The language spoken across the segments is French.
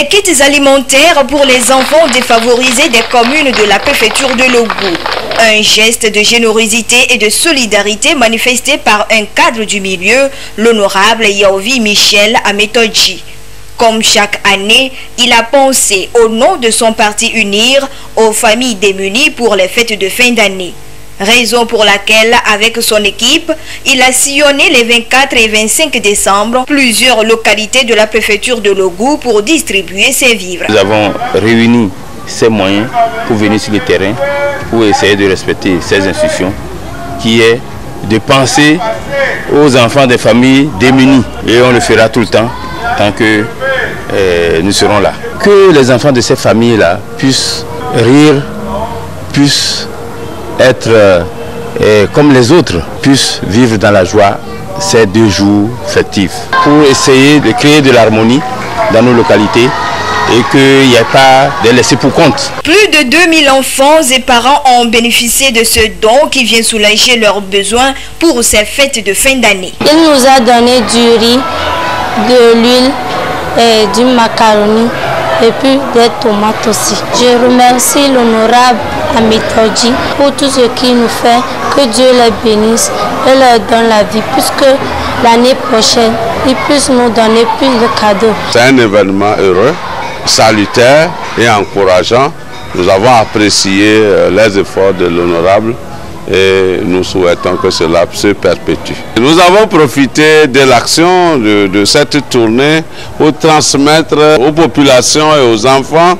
Des kits alimentaires pour les enfants défavorisés des communes de la préfecture de Logou. Un geste de générosité et de solidarité manifesté par un cadre du milieu, l'honorable Yaovi Michel Ametodji. Comme chaque année, il a pensé au nom de son parti UNIR aux familles démunies pour les fêtes de fin d'année. Raison pour laquelle, avec son équipe, il a sillonné les 24 et 25 décembre plusieurs localités de la préfecture de Logou pour distribuer ses vivres. Nous avons réuni ces moyens pour venir sur le terrain, pour essayer de respecter ces instructions, qui est de penser aux enfants des familles démunies. Et on le fera tout le temps, tant que nous serons là. Que les enfants de ces familles-là puissent rire, puissent être comme les autres, puissent vivre dans la joie ces 2 jours festifs. Pour essayer de créer de l'harmonie dans nos localités et qu'il n'y ait pas de laisser pour compte. Plus de 2000 enfants et parents ont bénéficié de ce don qui vient soulager leurs besoins pour ces fêtes de fin d'année. Il nous a donné du riz, de l'huile, et du macaroni et puis des tomates aussi. Je remercie l'honorable Ametodji pour tout ce qu'il nous fait. Que Dieu les bénisse et leur donne la vie, puisque l'année prochaine, ils puissent nous donner plus de cadeaux. C'est un événement heureux, salutaire et encourageant. Nous avons apprécié les efforts de l'honorable et nous souhaitons que cela se perpétue. Nous avons profité de l'action de cette tournée pour transmettre aux populations et aux enfants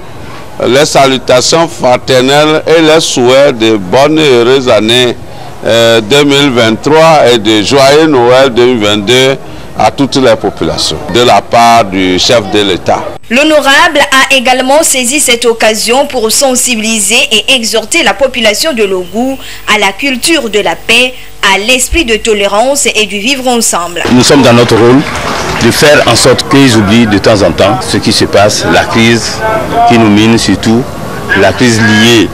les salutations fraternelles et les souhaits de bonnes et heureuses années 2023 et de joyeux Noël 2022 à toutes les populations, de la part du chef de l'État. L'honorable a également saisi cette occasion pour sensibiliser et exhorter la population de Logou à la culture de la paix, à l'esprit de tolérance et du vivre ensemble. Nous sommes dans notre rôle de faire en sorte qu'ils oublient de temps en temps ce qui se passe, la crise qui nous mine, surtout la crise liée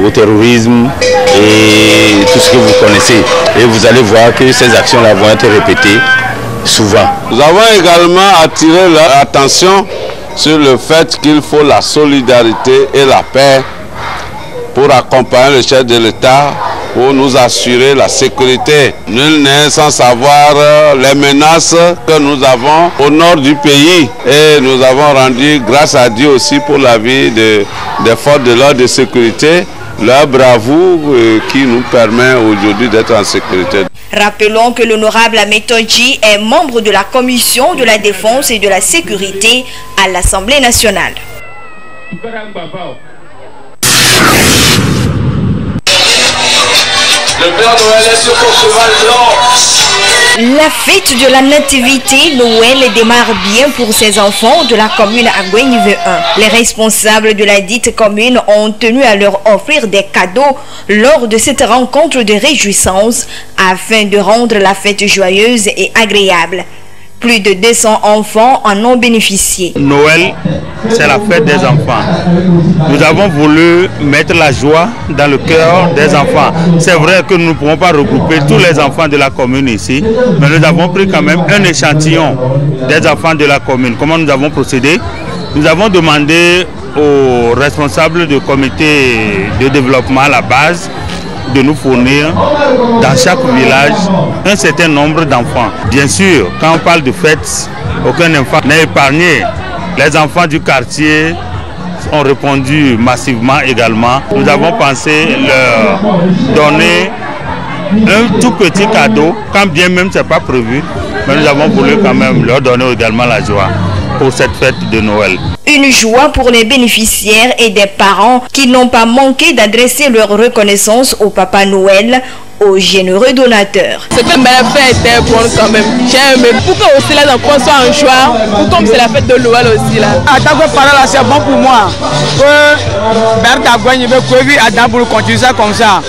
au terrorisme et tout ce que vous connaissez. Et vous allez voir que ces actions-là vont être répétées souvent. Nous avons également attiré leur attention sur le fait qu'il faut la solidarité et la paix pour accompagner le chef de l'État, pour nous assurer la sécurité. Nul n'est sans savoir les menaces que nous avons au nord du pays. Et nous avons rendu grâce à Dieu aussi pour la vie des forces de l'ordre de sécurité, leur bravoure qui nous permet aujourd'hui d'être en sécurité. Rappelons que l'honorable Ametodji est membre de la commission de la défense et de la sécurité à l'Assemblée nationale. Le Père Noël est sur son cheval blanc. La fête de la nativité Noël démarre bien pour ces enfants de la commune Agouenive 1. Les responsables de la dite commune ont tenu à leur offrir des cadeaux lors de cette rencontre de réjouissance afin de rendre la fête joyeuse et agréable. Plus de 200 enfants en ont bénéficié. Noël, c'est la fête des enfants. Nous avons voulu mettre la joie dans le cœur des enfants. C'est vrai que nous ne pouvons pas regrouper tous les enfants de la commune ici, mais nous avons pris quand même un échantillon des enfants de la commune. Comment nous avons procédé? Nous avons demandé aux responsables du comité de développement à la base de nous fournir dans chaque village un certain nombre d'enfants. Bien sûr, quand on parle de fêtes, aucun enfant n'est épargné. Les enfants du quartier ont répondu massivement également. Nous avons pensé leur donner un tout petit cadeau, quand bien même ce n'est pas prévu, mais nous avons voulu quand même leur donner également la joie pour cette fête de Noël. Une joie pour les bénéficiaires et des parents qui n'ont pas manqué d'adresser leur reconnaissance au Papa Noël, aux généreux donateurs. Cette fête était bonne quand même. J'ai aimé. Pour que aussi les enfants soient en joie, pour comme c'est la fête de Noël aussi là. En tant que parent là, c'est bon pour moi. Que Bertha Gouagne veut prévu à Damboul continuer ça comme ça.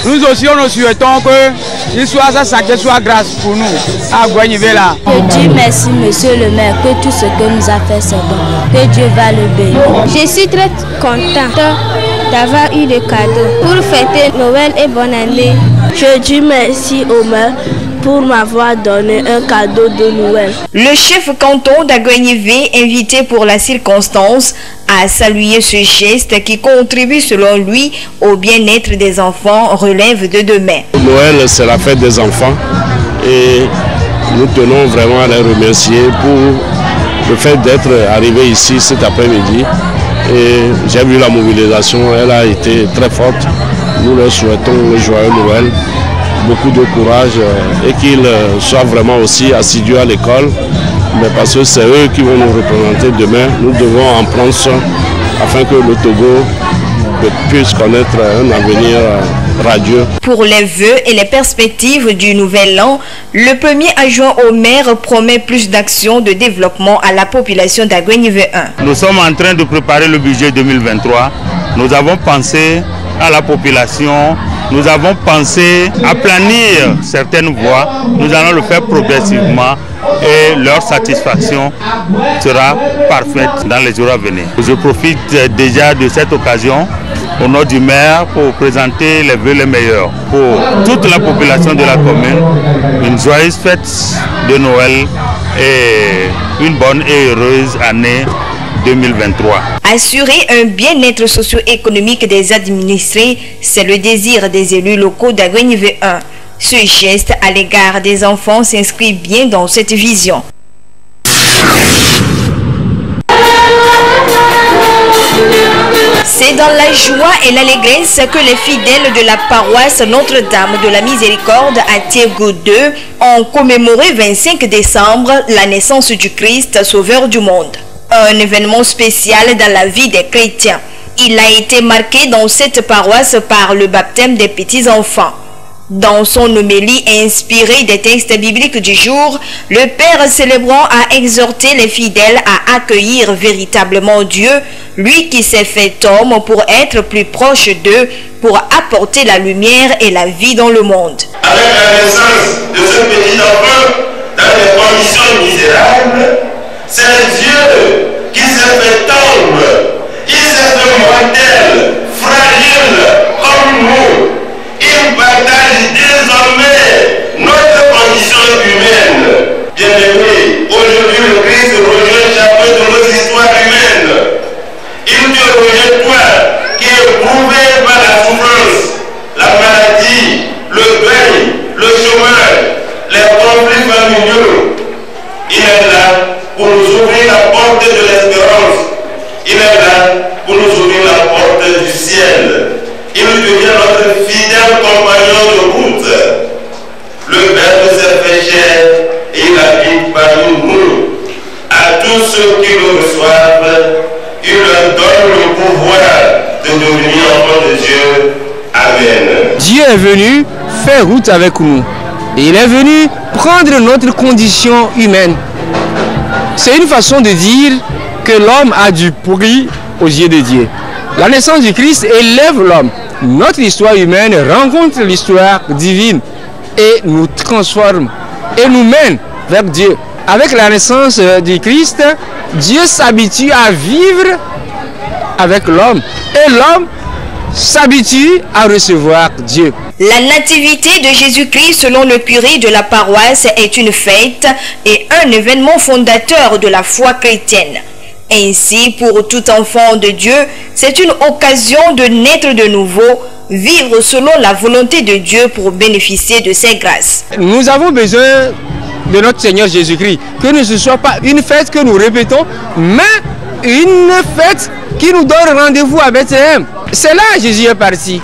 Nous aussi, nous souhaitons que l'histoire soit grâce pour nous à Gouagne là. Que Dieu merci, monsieur le maire, que tout ce que nous a fait c'est bon. Que Dieu va le bénir. Je suis très contente d'avoir eu des cadeaux pour fêter Noël et bonne année. Je dis merci au maire pour m'avoir donné un cadeau de Noël. Le chef canton d'Aguenivé, invité pour la circonstance, a salué ce geste qui contribue selon lui au bien-être des enfants relève de demain. Noël, c'est la fête des enfants et nous tenons vraiment à les remercier pour le fait d'être arrivé ici cet après-midi. Et j'ai vu la mobilisation, elle a été très forte. Nous leur souhaitons un joyeux Noël, beaucoup de courage et qu'ils soient vraiment aussi assidus à l'école. Mais parce que c'est eux qui vont nous représenter demain, nous devons en prendre soin afin que le Togo puisse connaître un avenir radieux. Pour les vœux et les perspectives du nouvel an, le premier adjoint au maire promet plus d'actions de développement à la population d'Aguenivé 1. Nous sommes en train de préparer le budget 2023. Nous avons pensé à la population, nous avons pensé à planir certaines voies. Nous allons le faire progressivement et leur satisfaction sera parfaite dans les jours à venir. Je profite déjà de cette occasion au nom du maire pour présenter les vœux les meilleurs pour toute la population de la commune. Une joyeuse fête de Noël et une bonne et heureuse année 2023. Assurer un bien-être socio-économique des administrés, c'est le désir des élus locaux d'Aguenivé 1. Ce geste à l'égard des enfants s'inscrit bien dans cette vision. C'est dans la joie et l'allégresse que les fidèles de la paroisse Notre-Dame de la Miséricorde à Tiégou 2 ont commémoré 25 décembre la naissance du Christ, sauveur du monde. Un événement spécial dans la vie des chrétiens. Il a été marqué dans cette paroisse par le baptême des petits-enfants. Dans son homélie inspirée des textes bibliques du jour, le Père célébrant a exhorté les fidèles à accueillir véritablement Dieu, lui qui s'est fait homme pour être plus proche d'eux, pour apporter la lumière et la vie dans le monde. Avec la naissance de ce petit enfant dans des conditions misérables, c'est Dieu qui s'est fait homme, il s'est fait mortel, fragile comme nous. Il partage désormais notre condition humaine. Bien-aimé, aujourd'hui le Christ rejoint chacun de nos histoires humaines. Il te rejette toi qui es éprouvé par la souffrance, la maladie, le deuil, le chômage, les conflits familiaux. Il est là pour nous ouvrir la porte de l'espérance. Il est là pour nous ouvrir la porte du ciel. Il devient notre fidèle compagnon de route. Le Verbe s'est fait chair et il habite parmi nous. À tous ceux qui le reçoivent, il leur donne le pouvoir de devenir enfants de Dieu. Amen. Dieu est venu faire route avec nous. Et il est venu prendre notre condition humaine. C'est une façon de dire que l'homme a du prix aux yeux de Dieu. La naissance du Christ élève l'homme. Notre histoire humaine rencontre l'histoire divine et nous transforme et nous mène vers Dieu. Avec la naissance du Christ, Dieu s'habitue à vivre avec l'homme et l'homme s'habitue à recevoir Dieu. La nativité de Jésus-Christ, selon le curé de la paroisse, est une fête et un événement fondateur de la foi chrétienne. Ainsi, pour tout enfant de Dieu, c'est une occasion de naître de nouveau, vivre selon la volonté de Dieu pour bénéficier de ses grâces. Nous avons besoin de notre Seigneur Jésus-Christ, que ce ne soit pas une fête que nous répétons, mais une fête qui nous donne rendez-vous à Bethléem. C'est là que Jésus est parti.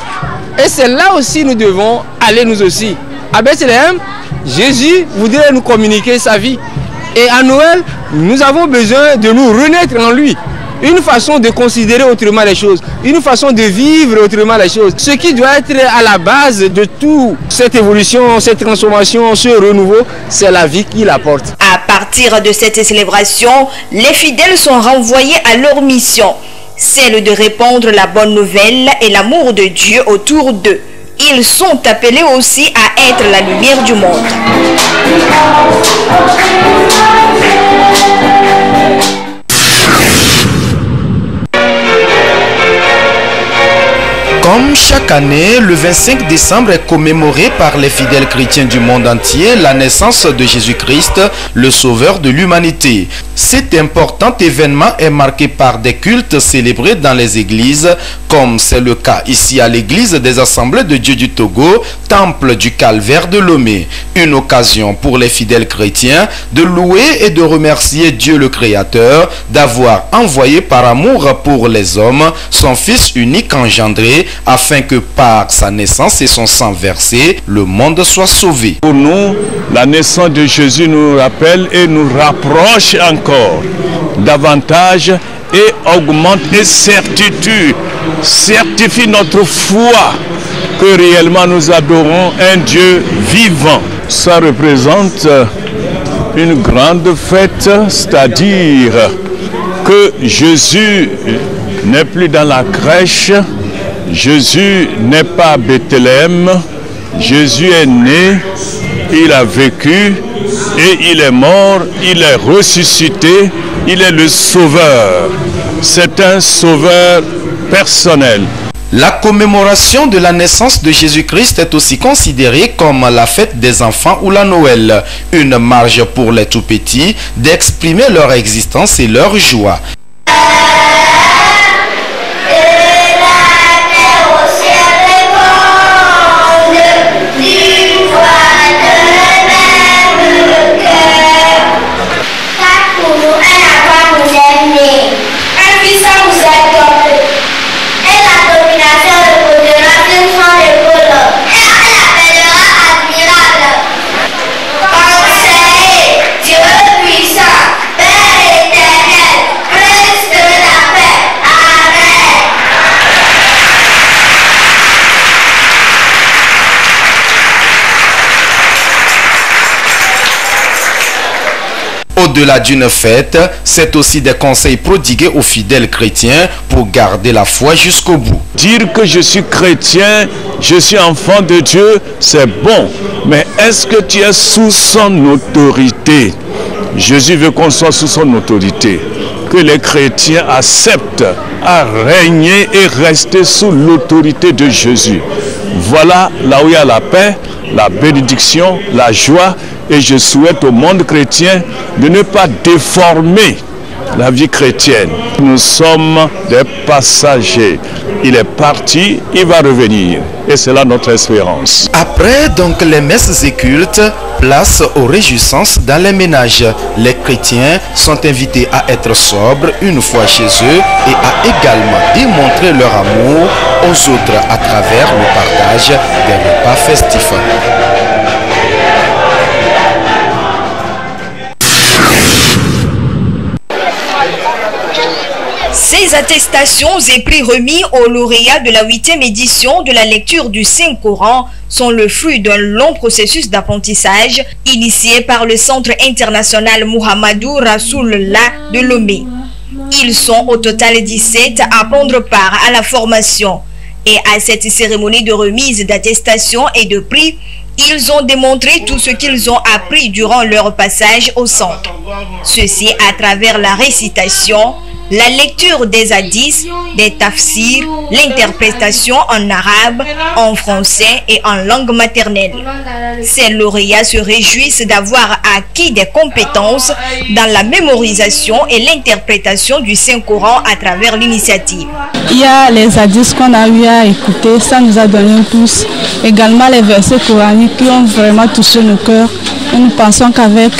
Et c'est là aussi nous devons aller nous aussi. À Bethléem, Jésus voudrait nous communiquer sa vie. Et à Noël, nous avons besoin de nous renaître en lui. Une façon de considérer autrement les choses, une façon de vivre autrement les choses. Ce qui doit être à la base de toute cette évolution, cette transformation, ce renouveau, c'est la vie qu'il apporte. À partir de cette célébration, les fidèles sont renvoyés à leur mission, celle de répandre la bonne nouvelle et l'amour de Dieu autour d'eux. Ils sont appelés aussi à être la lumière du monde. Comme chaque année, le 25 décembre est commémoré par les fidèles chrétiens du monde entier la naissance de Jésus-Christ, le sauveur de l'humanité. Cet important événement est marqué par des cultes célébrés dans les églises, comme c'est le cas ici à l'église des Assemblées de Dieu du Togo, temple du Calvaire de Lomé. Une occasion pour les fidèles chrétiens de louer et de remercier Dieu le Créateur d'avoir envoyé par amour pour les hommes son Fils unique engendré, afin que par sa naissance et son sang versé, le monde soit sauvé. Pour nous, la naissance de Jésus nous rappelle et nous rapproche encore davantage et augmente et certifie notre foi que réellement nous adorons un Dieu vivant. Ça représente une grande fête, c'est-à-dire que Jésus n'est plus dans la crèche, Jésus n'est pas à Bethléem, Jésus est né, il a vécu et il est mort, il est ressuscité, il est le sauveur. C'est un sauveur personnel. La commémoration de la naissance de Jésus-Christ est aussi considérée comme la fête des enfants ou la Noël, une marge pour les tout-petits d'exprimer leur existence et leur joie. Au-delà d'une fête, c'est aussi des conseils prodigués aux fidèles chrétiens pour garder la foi jusqu'au bout. Dire que je suis chrétien, je suis enfant de Dieu, c'est bon. Mais est-ce que tu es sous son autorité? Jésus veut qu'on soit sous son autorité. Que les chrétiens acceptent à régner et rester sous l'autorité de Jésus. Voilà là où il y a la paix, la bénédiction, la joie. Et je souhaite au monde chrétien de ne pas déformer la vie chrétienne. Nous sommes des passagers. Il est parti, il va revenir. Et c'est là notre espérance. Après donc les messes et cultes, place aux réjouissances dans les ménages. Les chrétiens sont invités à être sobres une fois chez eux et à également démontrer leur amour aux autres à travers le partage des repas festifs. Ces attestations et prix remis aux lauréats de la 8e édition de la lecture du Saint-Coran sont le fruit d'un long processus d'apprentissage initié par le Centre international Muhammadou Rasulullah de Lomé. Ils sont au total 17 à prendre part à la formation. Et à cette cérémonie de remise d'attestation et de prix, ils ont démontré tout ce qu'ils ont appris durant leur passage au centre. Ceci à travers la récitation, la lecture des hadiths, des tafsirs, l'interprétation en arabe, en français et en langue maternelle. Ces lauréats se réjouissent d'avoir acquis des compétences dans la mémorisation et l'interprétation du Saint-Coran à travers l'initiative. Il y a les hadiths qu'on a eu à écouter, ça nous a donné un plus. Également les versets coraniques qui ont vraiment touché nos cœurs. Et nous pensons qu'avec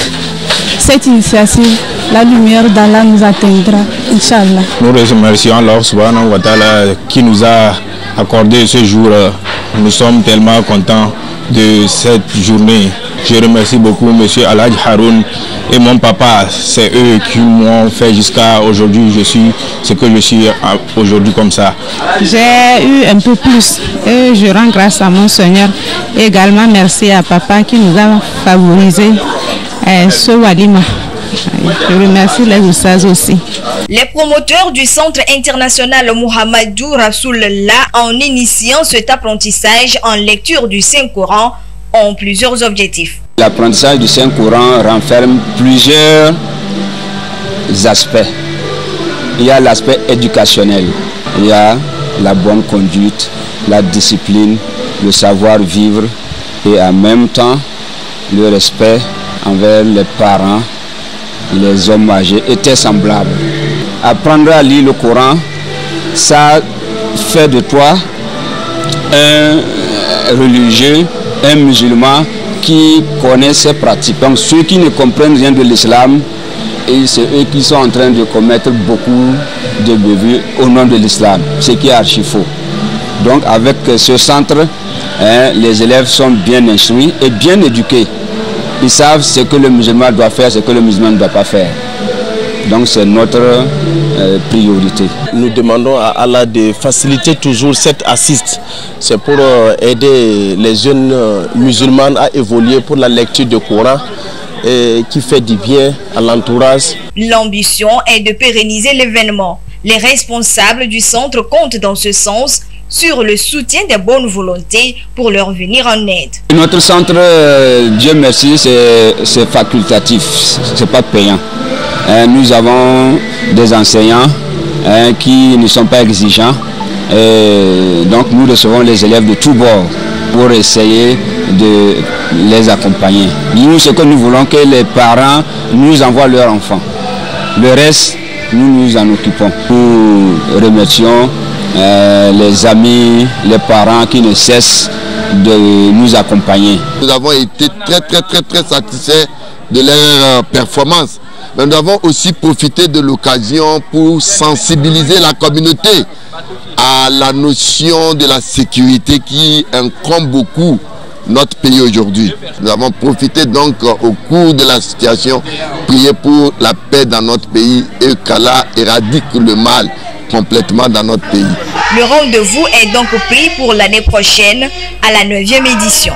cette initiative, la lumière d'Allah nous atteindra, Inch'Allah. Nous remercions Allah subhanahu wa ta'ala qui nous a accordé ce jour. Nous sommes tellement contents de cette journée. Je remercie beaucoup M. Alhaj Haroun et mon papa. C'est eux qui m'ont fait jusqu'à aujourd'hui. Je suis ce que je suis aujourd'hui comme ça. J'ai eu un peu plus et je rends grâce à mon Seigneur. Également merci à papa qui nous a favorisé ce walima. Je remercie les Oussas aussi. Les promoteurs du Centre international Muhammadou Rasulullah, en initiant cet apprentissage en lecture du Saint-Coran, ont plusieurs objectifs. L'apprentissage du Saint-Coran renferme plusieurs aspects. Il y a l'aspect éducationnel, il y a la bonne conduite, la discipline, le savoir-vivre et en même temps le respect envers les parents, les hommes âgés étaient semblables. Apprendre à lire le Coran, ça fait de toi un religieux, un musulman qui connaît ses pratiques. Donc ceux qui ne comprennent rien de l'islam, c'est eux qui sont en train de commettre beaucoup de bévues au nom de l'islam, ce qui est archi faux. Donc avec ce centre, les élèves sont bien instruits et bien éduqués. Ils savent ce que le musulman doit faire, ce que le musulman ne doit pas faire. Donc c'est notre priorité. Nous demandons à Allah de faciliter toujours cette assiste. C'est pour aider les jeunes musulmans à évoluer pour la lecture du Coran et qui fait du bien à l'entourage. L'ambition est de pérenniser l'événement. Les responsables du centre comptent dans ce sens sur le soutien des bonnes volontés pour leur venir en aide. Notre centre, Dieu merci, c'est facultatif, c'est pas payant. Nous avons des enseignants qui ne sont pas exigeants. Donc nous recevons les élèves de tous bords pour essayer de les accompagner. Nous, ce que nous voulons, que les parents nous envoient leurs enfants. Le reste, nous nous en occupons. Nous remercions les amis, les parents qui ne cessent de nous accompagner. Nous avons été très satisfaits de leur performance. Mais nous avons aussi profité de l'occasion pour sensibiliser la communauté à la notion de la sécurité qui incombe beaucoup notre pays aujourd'hui. Nous avons profité donc au cours de la situation, prier pour la paix dans notre pays et qu'Allah éradique le mal complètement dans notre pays. Le rendez-vous est donc pris pour l'année prochaine à la 9e édition.